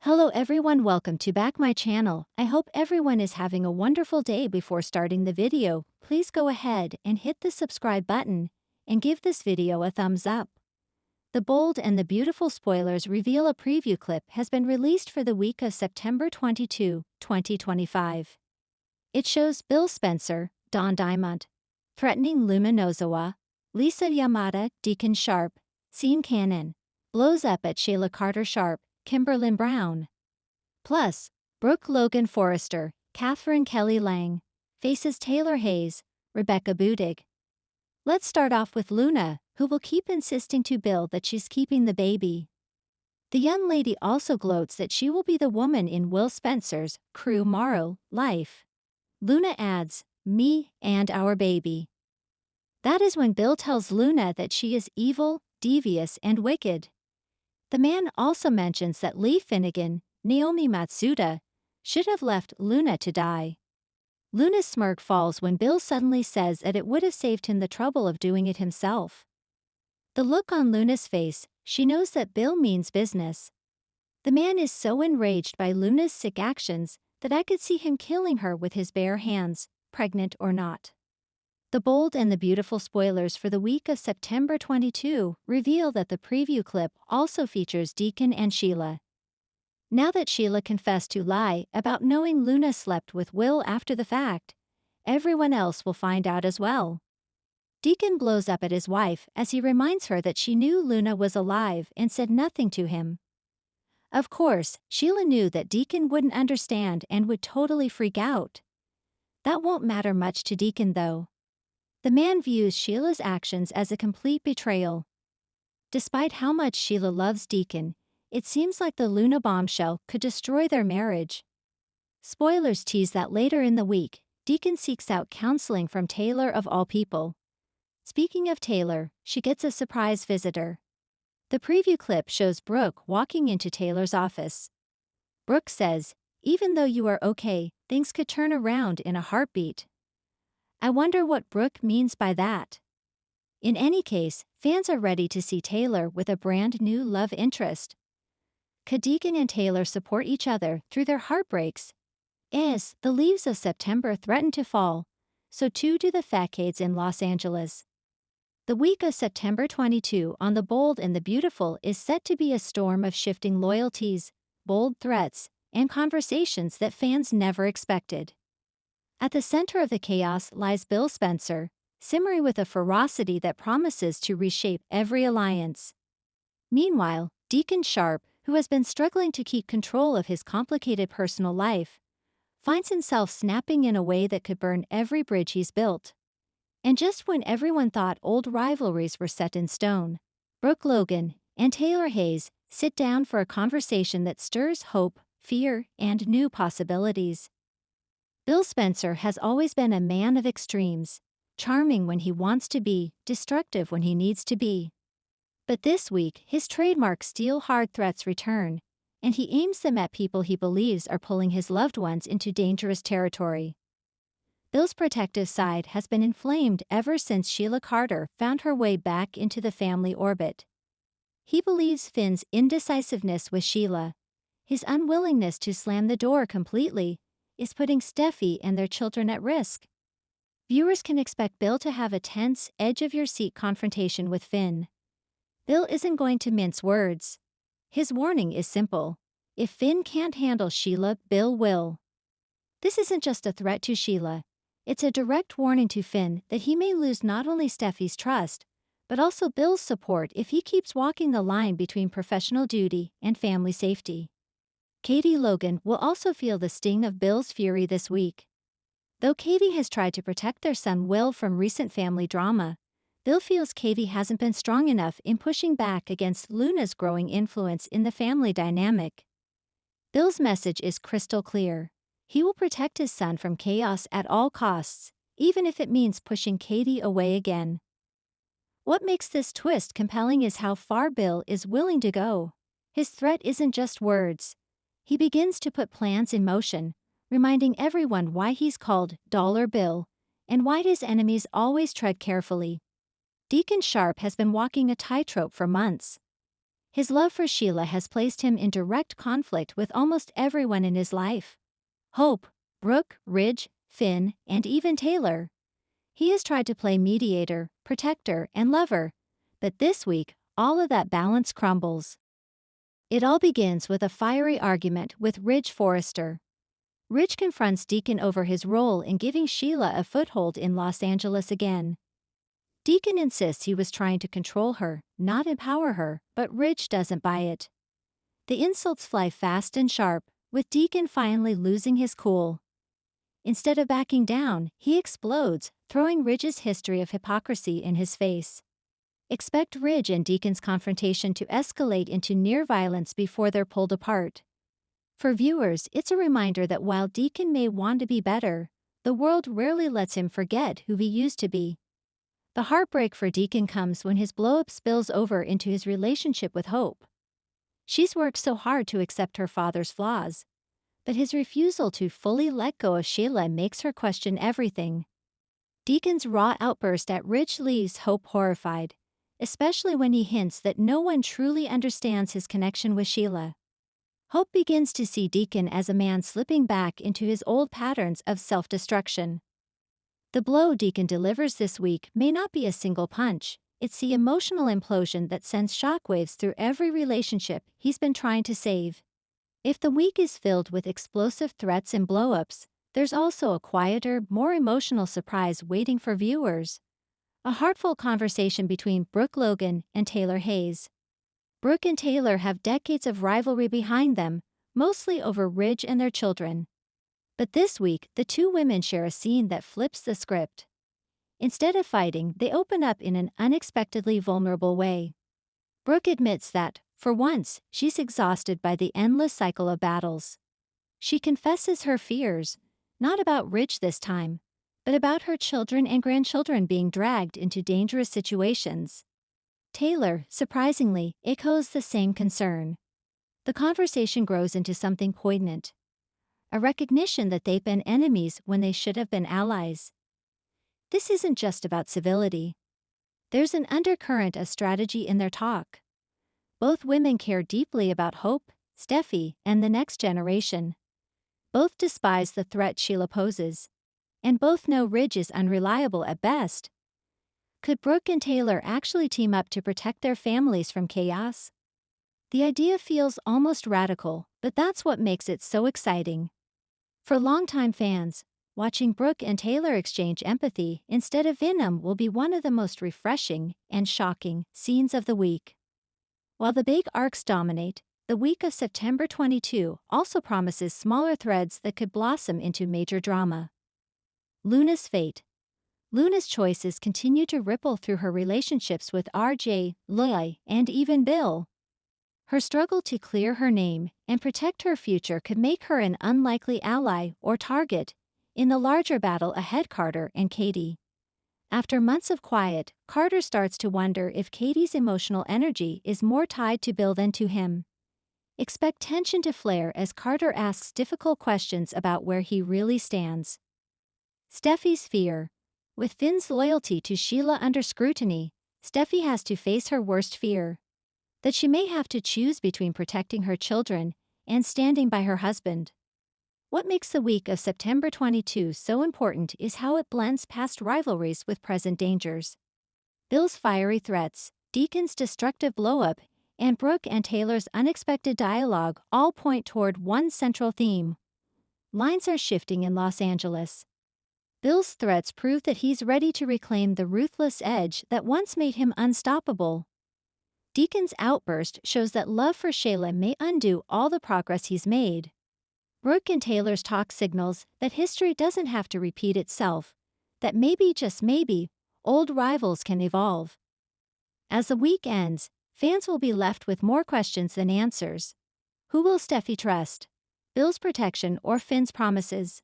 Hello everyone, welcome to back my channel. I hope everyone is having a wonderful day. Before starting the video, please go ahead and hit the subscribe button and give this video a thumbs up. The bold and the beautiful spoilers reveal a preview clip has been released for the week of September 22, 2025. It shows Bill Spencer, Don Diamond, threatening Luminozawa, Lisa Yamada, Deacon Sharp, Scene Cannon, blows up at Shayla Carter Sharp, Kimberlyn Brown. Plus, Brooke Logan Forrester, Catherine Kelly Lang, faces Taylor Hayes, Rebecca Budig. Let's start off with Luna, who will keep insisting to Bill that she's keeping the baby. The young lady also gloats that she will be the woman in Will Spencer's crew Morrow life. Luna adds, "Me and our baby." That is when Bill tells Luna that she is evil, devious, and wicked. The man also mentions that Lee Finnegan, Naomi Matsuda, should have left Luna to die. Luna's smirk falls when Bill suddenly says that it would have saved him the trouble of doing it himself. The look on Luna's face, she knows that Bill means business. The man is so enraged by Luna's sick actions that I could see him killing her with his bare hands, pregnant or not. The bold and the beautiful spoilers for the week of September 22 reveal that the preview clip also features Deacon and Sheila. Now that Sheila confessed to lie about knowing Luna slept with Will after the fact, everyone else will find out as well. Deacon blows up at his wife as he reminds her that she knew Luna was alive and said nothing to him. Of course, Sheila knew that Deacon wouldn't understand and would totally freak out. That won't matter much to Deacon though. The man views Sheila's actions as a complete betrayal. Despite how much Sheila loves Deacon, it seems like the Luna bombshell could destroy their marriage. Spoilers tease that later in the week, Deacon seeks out counseling from Taylor of all people. Speaking of Taylor, she gets a surprise visitor. The preview clip shows Brooke walking into Taylor's office. Brooke says, "Even though you are okay, things could turn around in a heartbeat." I wonder what Brooke means by that. In any case, fans are ready to see Taylor with a brand new love interest. Could Deacon and Taylor support each other through their heartbreaks? As the leaves of September threaten to fall, so too do the facades in Los Angeles. The week of September 22 on The Bold and the Beautiful is set to be a storm of shifting loyalties, bold threats, and conversations that fans never expected. At the center of the chaos lies Bill Spencer, simmering with a ferocity that promises to reshape every alliance. Meanwhile, Deacon Sharp, who has been struggling to keep control of his complicated personal life, finds himself snapping in a way that could burn every bridge he's built. And just when everyone thought old rivalries were set in stone, Brooke Logan and Taylor Hayes sit down for a conversation that stirs hope, fear, and new possibilities. Bill Spencer has always been a man of extremes, charming when he wants to be, destructive when he needs to be. But this week, his trademark steel-hard threats return, and he aims them at people he believes are pulling his loved ones into dangerous territory. Bill's protective side has been inflamed ever since Sheila Carter found her way back into the family orbit. He believes Finn's indecisiveness with Sheila, his unwillingness to slam the door completely, is putting Steffi and their children at risk. Viewers can expect Bill to have a tense, edge-of-your-seat confrontation with Finn. Bill isn't going to mince words. His warning is simple. If Finn can't handle Sheila, Bill will. This isn't just a threat to Sheila. It's a direct warning to Finn that he may lose not only Steffi's trust, but also Bill's support if he keeps walking the line between professional duty and family safety. Katie Logan will also feel the sting of Bill's fury this week. Though Katie has tried to protect their son Will from recent family drama, Bill feels Katie hasn't been strong enough in pushing back against Luna's growing influence in the family dynamic. Bill's message is crystal clear. He will protect his son from chaos at all costs, even if it means pushing Katie away again. What makes this twist compelling is how far Bill is willing to go. His threat isn't just words. He begins to put plans in motion, reminding everyone why he's called Dollar Bill and why his enemies always tread carefully. Deacon Sharp has been walking a tightrope for months. His love for Sheila has placed him in direct conflict with almost everyone in his life. Hope, Brooke, Ridge, Finn, and even Taylor. He has tried to play mediator, protector, and lover, but this week, all of that balance crumbles. It all begins with a fiery argument with Ridge Forrester. Ridge confronts Deacon over his role in giving Sheila a foothold in Los Angeles again. Deacon insists he was trying to control her, not empower her, but Ridge doesn't buy it. The insults fly fast and sharp, with Deacon finally losing his cool. Instead of backing down, he explodes, throwing Ridge's history of hypocrisy in his face. Expect Ridge and Deacon's confrontation to escalate into near violence before they're pulled apart. For viewers, it's a reminder that while Deacon may want to be better, the world rarely lets him forget who he used to be. The heartbreak for Deacon comes when his blow-up spills over into his relationship with Hope. She's worked so hard to accept her father's flaws, but his refusal to fully let go of Sheila makes her question everything. Deacon's raw outburst at Ridge leaves Hope horrified, especially when he hints that no one truly understands his connection with Sheila. Hope begins to see Deacon as a man slipping back into his old patterns of self-destruction. The blow Deacon delivers this week may not be a single punch, it's the emotional implosion that sends shockwaves through every relationship he's been trying to save. If the week is filled with explosive threats and blow-ups, there's also a quieter, more emotional surprise waiting for viewers. A heartfelt conversation between Brooke Logan and Taylor Hayes. Brooke and Taylor have decades of rivalry behind them, mostly over Ridge and their children. But this week, the two women share a scene that flips the script. Instead of fighting, they open up in an unexpectedly vulnerable way. Brooke admits that, for once, she's exhausted by the endless cycle of battles. She confesses her fears, not about Ridge this time, but about her children and grandchildren being dragged into dangerous situations. Taylor, surprisingly, echoes the same concern. The conversation grows into something poignant. A recognition that they've been enemies when they should have been allies. This isn't just about civility. There's an undercurrent of strategy in their talk. Both women care deeply about Hope, Steffi, and the next generation. Both despise the threat Sheila poses. And both know Ridge is unreliable at best. Could Brooke and Taylor actually team up to protect their families from chaos? The idea feels almost radical, but that's what makes it so exciting. For longtime fans, watching Brooke and Taylor exchange empathy instead of venom will be one of the most refreshing and shocking scenes of the week. While the big arcs dominate, the week of September 22 also promises smaller threads that could blossom into major drama. Luna's fate. Luna's choices continue to ripple through her relationships with RJ, Loy, and even Bill. Her struggle to clear her name and protect her future could make her an unlikely ally or target in the larger battle ahead Carter and Katie. After months of quiet, Carter starts to wonder if Katie's emotional energy is more tied to Bill than to him. Expect tension to flare as Carter asks difficult questions about where he really stands. Steffi's fear. With Finn's loyalty to Sheila under scrutiny, Steffi has to face her worst fear. That she may have to choose between protecting her children and standing by her husband. What makes the week of September 22 so important is how it blends past rivalries with present dangers. Bill's fiery threats, Deacon's destructive blow-up, and Brooke and Taylor's unexpected dialogue all point toward one central theme. Lines are shifting in Los Angeles. Bill's threats prove that he's ready to reclaim the ruthless edge that once made him unstoppable. Deacon's outburst shows that love for Sheila may undo all the progress he's made. Brooke and Taylor's talk signals that history doesn't have to repeat itself, that maybe, just maybe, old rivals can evolve. As the week ends, fans will be left with more questions than answers. Who will Steffi trust? Bill's protection or Finn's promises?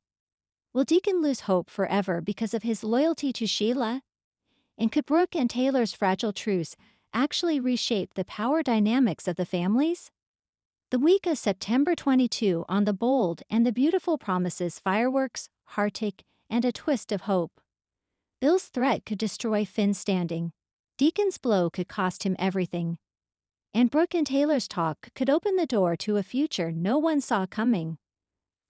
Will Deacon lose hope forever because of his loyalty to Sheila? And could Brooke and Taylor's fragile truce actually reshape the power dynamics of the families? The week of September 22 on the bold and the beautiful promises fireworks, heartache, and a twist of hope. Bill's threat could destroy Finn's standing. Deacon's blow could cost him everything. and Brooke and Taylor's talk could open the door to a future no one saw coming.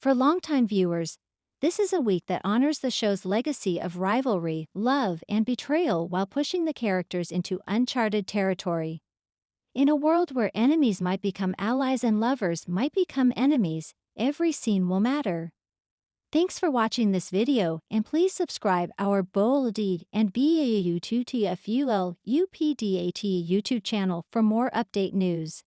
For longtime viewers, this is a week that honors the show's legacy of rivalry, love, and betrayal while pushing the characters into uncharted territory. In a world where enemies might become allies and lovers might become enemies, every scene will matter. Thanks for watching this video, and please subscribe our Bold and BAUTTFUL UPDAT YouTube channel for more update news.